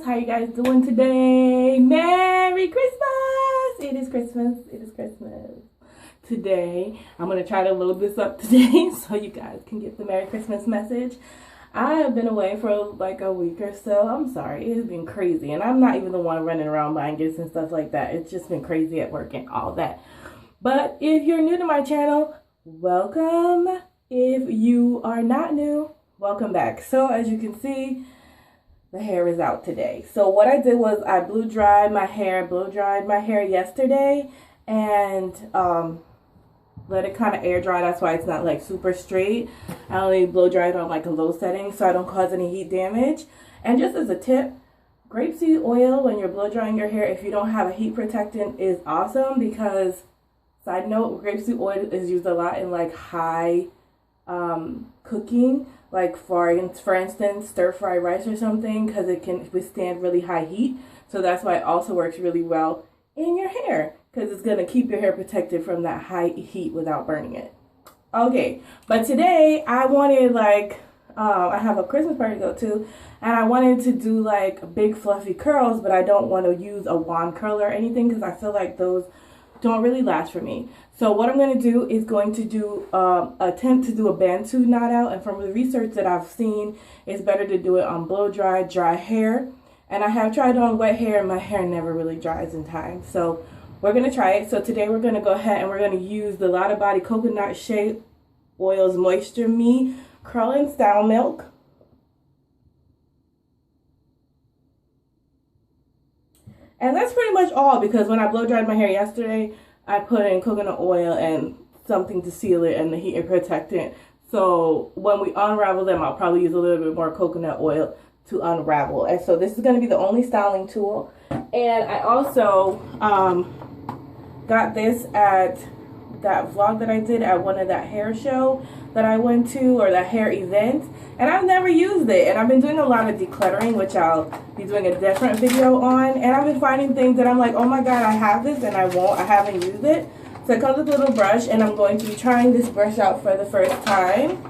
How you guys doing today? Merry Christmas! It is Christmas. It is Christmas. Today, I'm going to try to load this up today so you guys can get the Merry Christmas message. I have been away for like a week or so. I'm sorry. It has been crazy. And I'm not even the one running around buying gifts and stuff like that. It's just been crazy at work and all that. But if you're new to my channel, welcome. If you are not new, welcome back. So as you can see, the hair is out today. So what I did was I blow dried my hair yesterday and let it kind of air dry. That's why it's not like super straight. I only blow dry it on like a low setting so I don't cause any heat damage. And just as a tip, grapeseed oil when you're blow drying your hair, if you don't have a heat protectant, is awesome because, side note, grapeseed oil is used a lot in like high cooking, like for instance stir fry rice or something, because it can withstand really high heat. So that's why it also works really well in your hair, because it's going to keep your hair protected from that high heat without burning it. Okay, but today I wanted I have a Christmas party to go to, and I wanted to do like big fluffy curls, but I don't want to use a wand curl or anything because I feel like those don't really last for me. So what I'm going to do is going to do attempt to do a Bantu knot out, and from the research that I've seen, it's better to do it on blow dry hair. And I have tried on wet hair and my hair never really dries in time. So we're going to try it. So today we're going to go ahead and we're going to use the Lotta Body Coconut Shea Oils Moisture Me Curl and Style Milk. And that's pretty much all, because when I blow dried my hair yesterday, I put in coconut oil and something to seal it and the heat and protectant. So when we unravel them, I'll probably use a little bit more coconut oil to unravel. And so this is going to be the only styling tool. And I also got this at that vlog that I did at one of that hair show that I went to, or that hair event, and I've never used it. And I've been doing a lot of decluttering, which I'll be doing a different video on, and I've been finding things that I'm like, oh my god, I have this and I haven't used it. So it comes with a little brush, and I'm going to be trying this brush out for the first time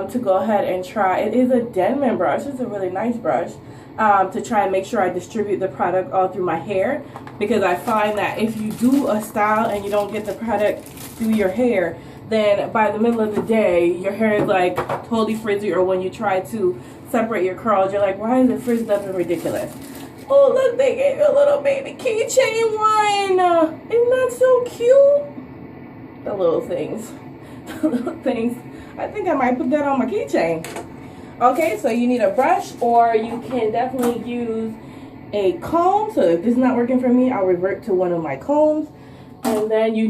to go ahead and try. It is a Denman brush. It's a really nice brush to try and make sure I distribute the product all through my hair, because I find that if you do a style and you don't get the product through your hair, then by the middle of the day your hair is like totally frizzy, or when you try to separate your curls you're like, why is it frizzed up and ridiculous? Oh look, they gave you a little baby keychain one. Isn't that so cute? The little things. The little things. I think I might put that on my keychain. Okay, so you need a brush, or you can definitely use a comb. So if this is not working for me, I'll revert to one of my combs. And then you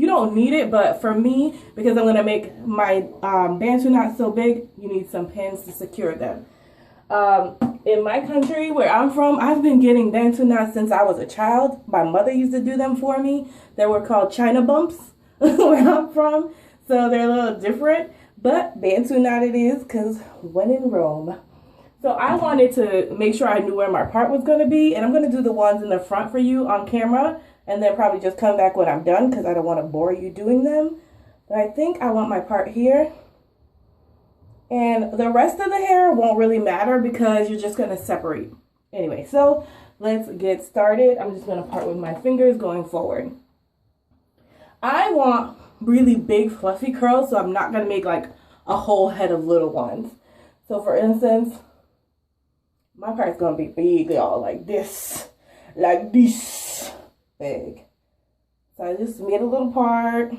don't need it, but for me, because I'm going to make my Bantu knot so big, you need some pins to secure them. In my country, where I'm from, I've been getting Bantu knots since I was a child. My mother used to do them for me. They were called China bumps where I'm from, so they're a little different. But Bantu knot it is, because when in Rome. So I wanted to make sure I knew where my part was going to be, and I'm going to do the ones in the front for you on camera, and then probably just come back when I'm done, because I don't want to bore you doing them. But I think I want my part here. And the rest of the hair won't really matter because you're just going to separate. Anyway, so let's get started. I'm just going to part with my fingers going forward. I want really big fluffy curls, so I'm not going to make like a whole head of little ones. So for instance, my part's going to be big, y'all, like this big. So I just made a little part,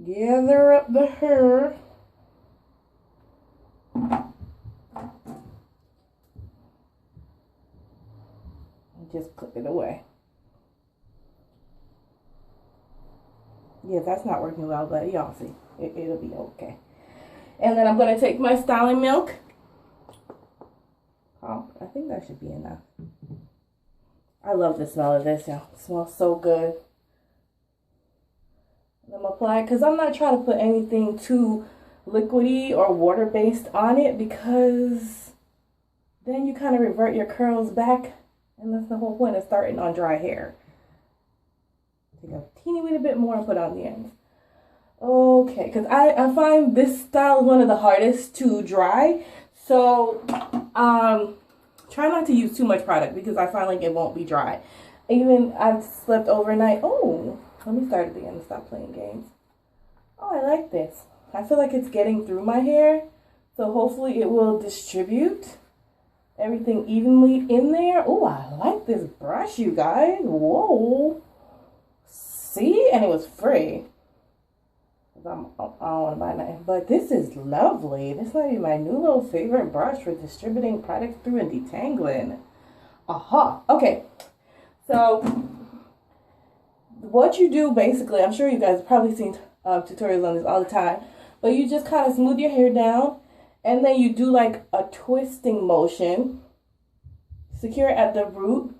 gather up the hair, and just clip it away. Yeah, that's not working well, but y'all see, it'll be okay. And then I'm going to take my styling milk. Oh, I think that should be enough. I love the smell of this, y'all. It smells so good. And I'm applying, because I'm not trying to put anything too liquidy or water-based on it, because then you kind of revert your curls back, and that's the whole point of starting on dry hair. Take a teeny weeny bit more and put on the ends. Okay, because I find this style is one of the hardest to dry. So, try not to use too much product because I find like it won't be dry. Even I've slept overnight. Oh, let me start at the end and stop playing games. Oh, I like this. I feel like it's getting through my hair. So hopefully it will distribute everything evenly in there. Oh, I like this brush, you guys. Whoa. See? And it was free. I don't want to buy nothing. But this is lovely. This might be my new little favorite brush for distributing products through and detangling. Aha. Okay. So, what you do basically, I'm sure you guys have probably seen tutorials on this all the time. But you just kind of smooth your hair down. And then you do like a twisting motion. Secure it at the root.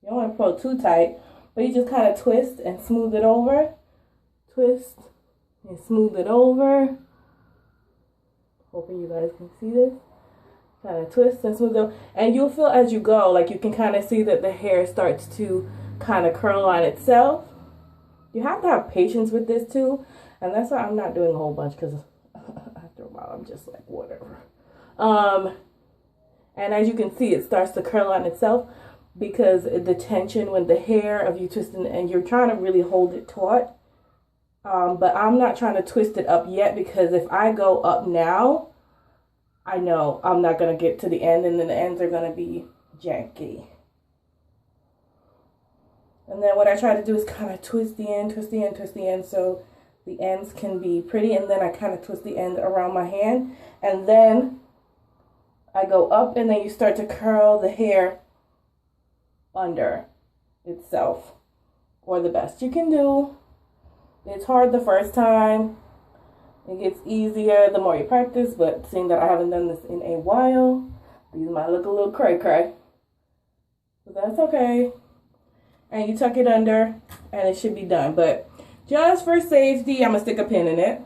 You don't want to pull it too tight. But you just kind of twist and smooth it over. Twist and smooth it over. Hoping you guys can see this. Kind of twist and smooth it over. And you'll feel as you go, like you can kind of see that the hair starts to kind of curl on itself. You have to have patience with this too. And that's why I'm not doing a whole bunch, because after a while I'm just like, whatever. And as you can see, it starts to curl on itself because the tension when the hair of you twisting, and you're trying to really hold it taut. But I'm not trying to twist it up yet, because if I go up now, I know I'm not going to get to the end, and then the ends are going to be janky. And then what I try to do is kind of twist the end, twist the end, twist the end, so the ends can be pretty. And then I kind of twist the end around my hand, and then I go up, and then you start to curl the hair under itself, or the best you can do. It's hard the first time. It gets easier the more you practice, but seeing that I haven't done this in a while, these might look a little cray-cray. But that's okay. And you tuck it under, and it should be done. But just for safety, I'm going to stick a pin in it.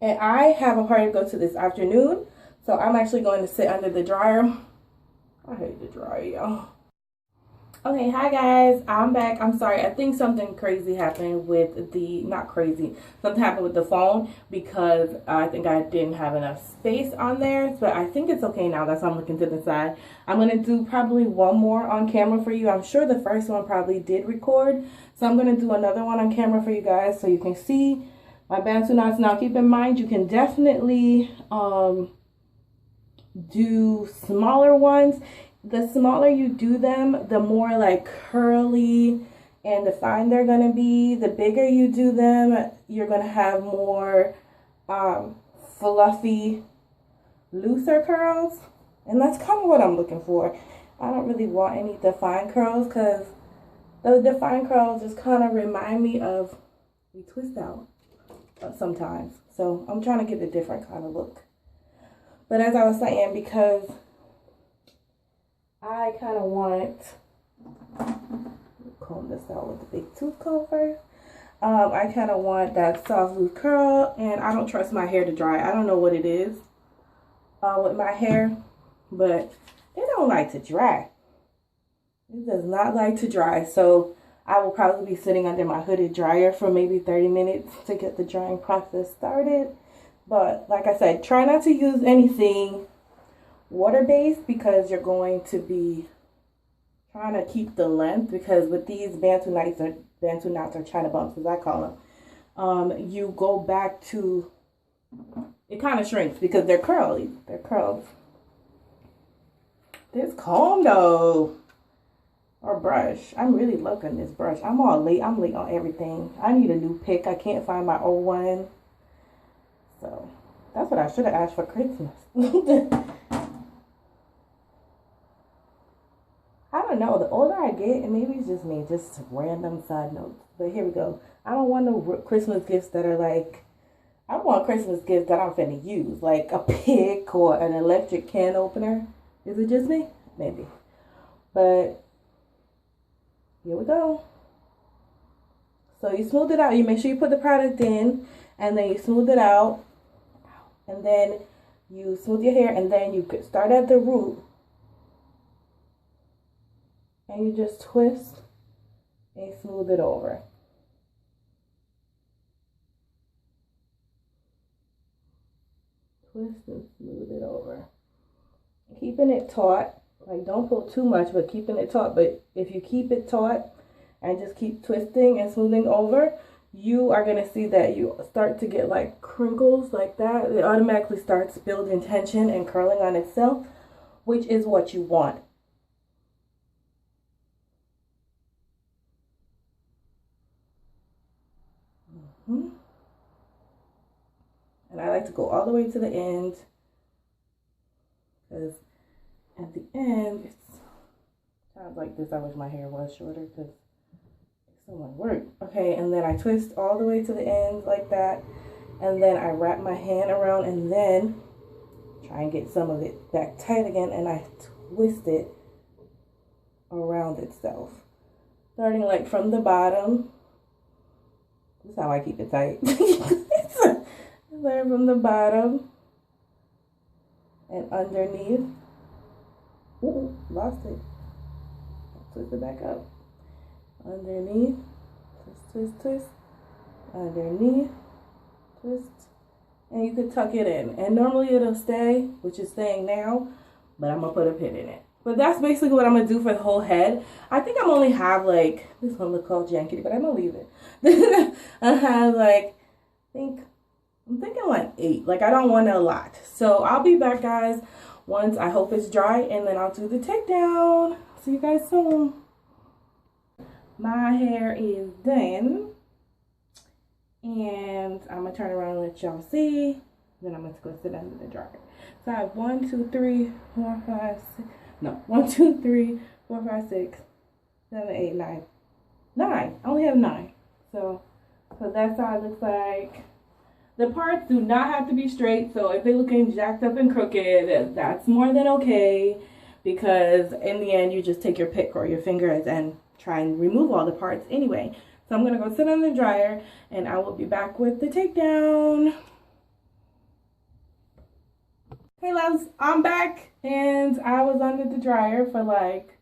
And I have a party to go to this afternoon, so I'm actually going to sit under the dryer. I hate the dryer, y'all. Okay, hi guys, I'm back. I'm sorry, I think something crazy happened with the, not crazy, something happened with the phone, because I think I didn't have enough space on there, but I think it's okay now. That's why I'm looking to the side. I'm going to do probably one more on camera for you. I'm sure the first one probably did record, so I'm going to do another one on camera for you guys so you can see my Bantu knots. Now keep in mind, you can definitely do smaller ones. The smaller you do them, the more like curly and defined they're going to be. The bigger you do them, you're going to have more fluffy, looser curls. And that's kind of what I'm looking for. I don't really want any defined curls, because those defined curls just kind of remind me of, we twist out sometimes. So I'm trying to get a different kind of look. But as I was saying, because I kind of want, comb this out with the big tooth comb first. I kind of want that soft loose curl, and I don't trust my hair to dry. I don't know what it is with my hair, but it don't like to dry. It does not like to dry. So I will probably be sitting under my hooded dryer for maybe 30 minutes to get the drying process started. But like I said, try not to use anything water-based, because you're going to be trying to keep the length, because with these Bantu knots or China bumps as I call them, you go back to, it kind of shrinks because they're curly. They're curls. This comb though, or brush, I'm really loving this brush. I'm late on everything. I need a new pick. I can't find my old one, so that's what I should have asked for Christmas. I don't know, the older I get, and maybe it's just me, just random side notes, but here we go. I don't want no Christmas gifts that are like, I want Christmas gifts that I'm finna use, like a pick or an electric can opener. Is it just me? Maybe. But here we go. So you smooth it out. You make sure you put the product in, and then you smooth it out, and then you smooth your hair, and then you start at the root. And you just twist and smooth it over. twist and smooth it over. Keeping it taut, like don't pull too much, but keeping it taut. But if you keep it taut and just keep twisting and smoothing over, you are going to see that you start to get like crinkles like that. It automatically starts building tension and curling on itself, which is what you want. And I like to go all the way to the end, because at the end, it sounds like this. I wish my hair was shorter because it's so much work. Okay, and then I twist all the way to the end like that, and then I wrap my hand around and then try and get some of it back tight again, and I twist it around itself, starting like from the bottom. This is how I keep it tight. There from the bottom and underneath. Ooh, lost it. Twist it back up. Underneath. Twist, twist, twist. Underneath. Twist. And you could tuck it in. And normally it'll stay, which is staying now, but I'm going to put a pin in it. But that's basically what I'm going to do for the whole head. I think I'm only have like, this one look called Jankety, but I'm going to leave it. I have like, I'm thinking like 8. Like I don't want a lot. So I'll be back, guys, once I hope it's dry, and then I'll do the takedown. See you guys soon. My hair is done. And I'm going to turn around and let y'all see. Then I'm going to go sit under the dryer. So I have 1, 2, 3, 4, 5, 6. No, 1, 2, 3, 4, 5, 6, 7, 8, 9. 9. I only have 9. So that's how it looks like. The parts do not have to be straight. So if they're looking jacked up and crooked, that's more than okay. Because in the end, you just take your pick or your fingers and try and remove all the parts anyway. So I'm going to go sit on the dryer, and I will be back with the takedown. Hey loves, I'm back, and I was under the dryer for like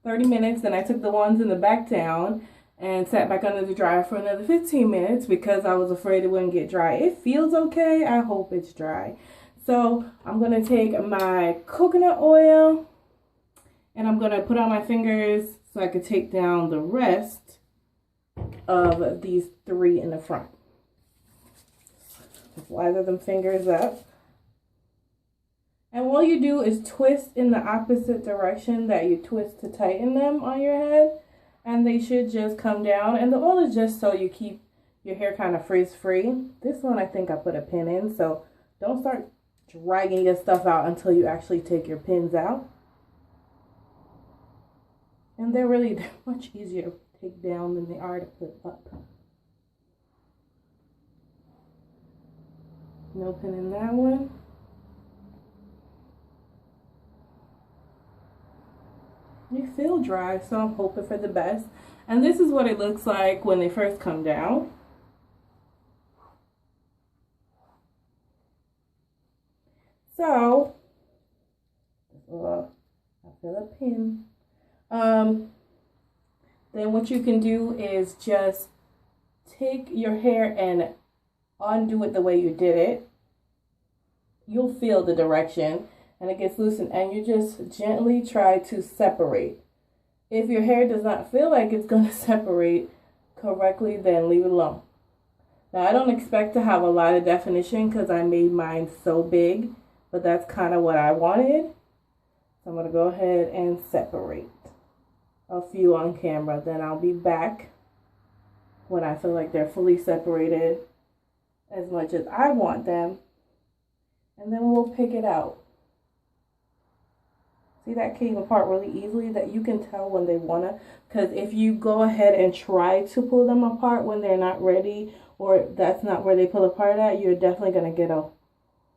30 minutes, and I took the ones in the back down and sat back under the dryer for another 15 minutes because I was afraid it wouldn't get dry. It feels okay. I hope it's dry. So I'm going to take my coconut oil, and I'm going to put on my fingers so I could take down the rest of these 3 in the front. Just lather them fingers up. And what you do is twist in the opposite direction that you twist to tighten them on your head. And they should just come down. And the oil is just so you keep your hair kind of frizz-free. This one I think I put a pin in. So don't start dragging your stuff out until you actually take your pins out. And they're much easier to take down than they are to put up. No pin in that one. They feel dry, so I'm hoping for the best. And this is what it looks like when they first come down. So, I feel a pin. Then what you can do is just take your hair and undo it the way you did it. You'll feel the direction. And it gets loosened, and you just gently try to separate. If your hair does not feel like it's going to separate correctly, then leave it alone. Now, I don't expect to have a lot of definition because I made mine so big, but that's kind of what I wanted. So I'm going to go ahead and separate a few on camera. Then I'll be back when I feel like they're fully separated as much as I want them, and then we'll pick it out. See, that came apart really easily, that you can tell when they want to. Because if you go ahead and try to pull them apart when they're not ready, or that's not where they pull apart at, you're definitely going to get a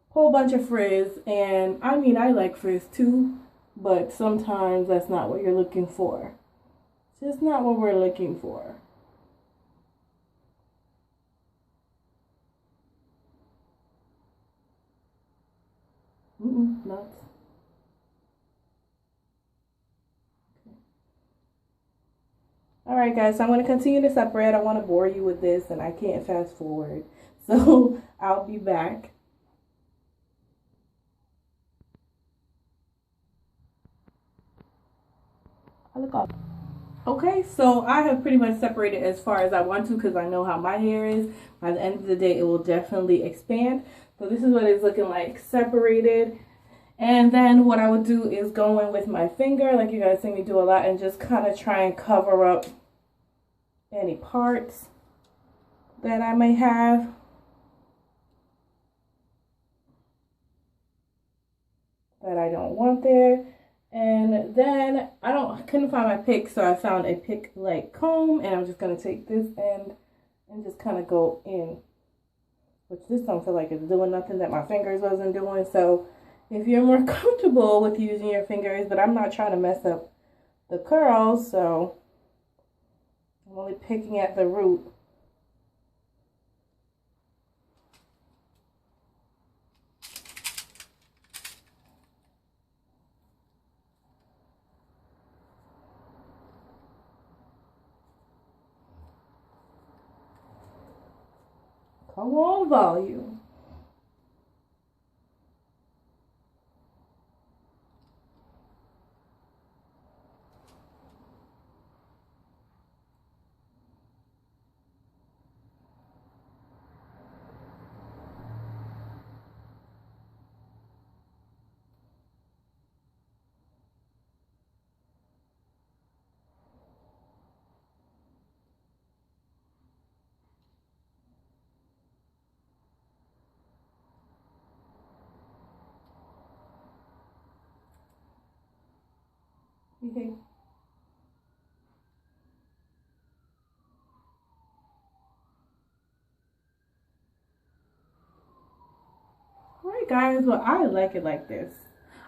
whole bunch of frizz. And I mean, I like frizz too, but sometimes that's not what you're looking for. It's just not what we're looking for. Nuts. Alright guys, so I'm going to continue to separate. I don't want to bore you with this, and I can't fast forward. So I'll be back. I look off. Okay, so I have pretty much separated as far as I want to because I know how my hair is. By the end of the day, it will definitely expand. So this is what it's looking like separated. And then what I would do is go in with my finger, like you guys see me do a lot, and just kind of try and cover up any parts that I may have. That I don't want there. And then I couldn't find my pick, so I found a pick like comb, and I'm just gonna take this end and just kind of go in, which this don't feel like it's doing nothing that my fingers wasn't doing. So if you're more comfortable with using your fingers, but I'm not trying to mess up the curls, so I'm only picking at the root. Come on, volume. Okay. Alright guys, well I like it like this.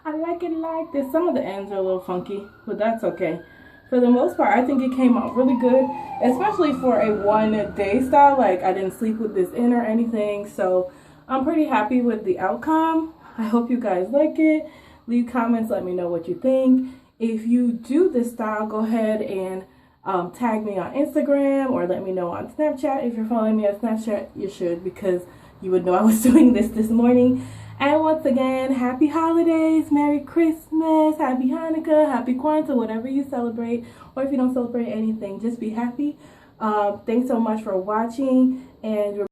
I like it like this. Some of the ends are a little funky, but that's okay. For the most part, I think it came out really good, especially for a one-day style. Like, I didn't sleep with this in or anything, so I'm pretty happy with the outcome. I hope you guys like it. Leave comments, let me know what you think. If you do this style, go ahead and tag me on Instagram or let me know on Snapchat. If you're following me on Snapchat, you should, because you would know I was doing this morning. And once again, happy holidays, Merry Christmas, Happy Hanukkah, Happy Kwanzaa, whatever you celebrate. Or if you don't celebrate anything, just be happy. Thanks so much for watching, and